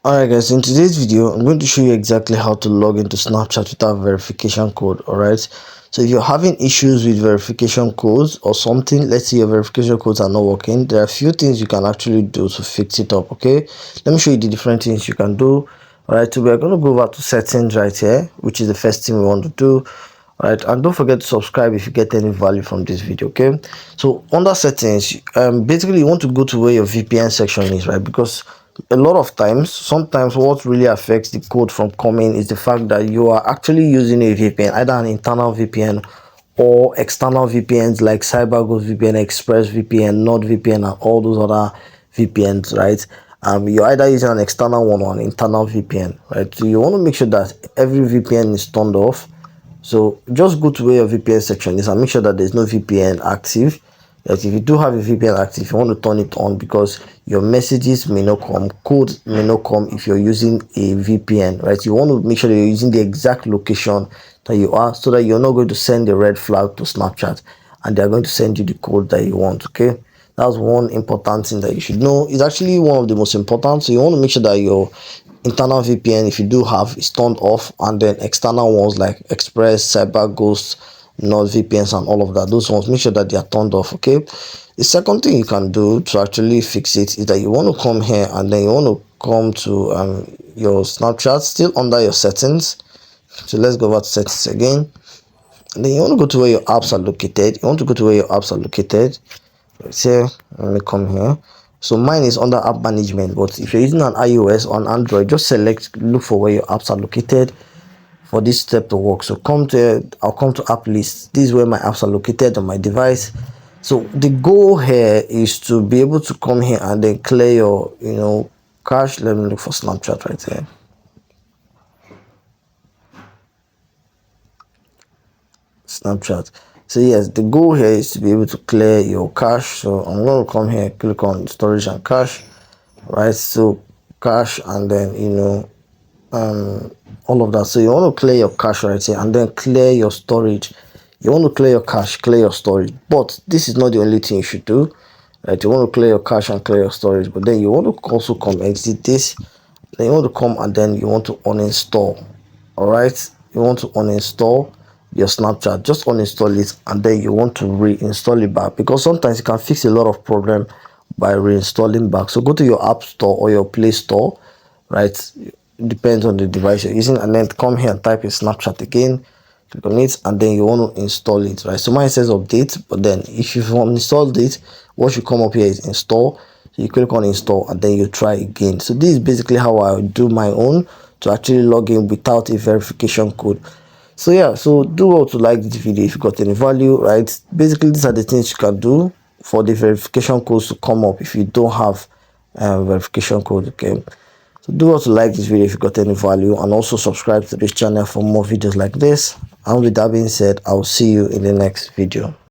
Alright guys, in today's video I'm going to show you exactly how to log into Snapchat without verification code. Alright, so if you're having issues with verification codes or something, let's say your verification codes are not working, there are a few things you can actually do to fix it up. Okay, let me show you the different things you can do. Alright, so we're going to go over to settings right here, which is the first thing we want to do. Alright, and don't forget to subscribe if you get any value from this video. Okay, so under settings, basically you want to go to where your VPN section is, right? Because a lot of times, sometimes what really affects the code from coming is the fact that you are actually using a VPN, either an internal VPN or external VPNs like CyberGhost VPN, ExpressVPN, NordVPN, and all those other VPNs, right? You're either using an external one or an internal VPN, right? So you want to make sure that every VPN is turned off. So just go to where your VPN section is and make sure that there's no VPN active. Like if you do have a VPN active, you want to turn it on because your messages may not come, code may not come if you're using a VPN, right? You want to make sure that you're using the exact location that you are, so that you're not going to send a red flag to Snapchat and they're going to send you the code that you want. Okay, that's one important thing that you should know. It's actually one of the most important. So you want to make sure that your internal VPN, if you do have, is turned off, and then external ones like Express, CyberGhost, NordVPNs, and all of that, those ones, make sure that they are turned off. Okay, the second thing you can do to actually fix it is that you want to come here and then you want to come to your Snapchat, still under your settings. So let's go over to settings again, and then you want to go to where your apps are located. You want to go to where your apps are located. Let's say, let me come here. So mine is under app management, but if you're using an iOS or an Android, just look for where your apps are located for this step to work. So I'll come to app list. This is where my apps are located on my device. So the goal here is to be able to come here and then clear your cache. Let me look for Snapchat right here. Snapchat. So yes, the goal here is to be able to clear your cache. So I'm going to come here, click on storage and cache, right? So cache, and then all of that. So you want to clear your cache right here and then clear your storage. You want to clear your cache, clear your storage, but this is not the only thing you should do, right? You want to clear your cache and clear your storage, but then you want to also come exit this. Then you want to come and then you want to uninstall. All right, you want to uninstall your Snapchat. Just uninstall it and then you want to reinstall it back, because sometimes you can fix a lot of problem by reinstalling back. So go to your app store or your Play Store, right? It depends on the device you're using, and then come here and type in Snapchat again, click on it, and then you want to install it, right? So mine says update, but then if you've uninstalled it, what should come up here is install. So you click on install and then you try again. So this is basically how I do my own to actually log in without a verification code. So yeah, so do well to like this video if you got any value, right? Basically these are the things you can do for the verification codes to come up if you don't have verification code. Okay, so do well to like this video if you got any value, and also subscribe to this channel for more videos like this. And with that being said, I'll see you in the next video.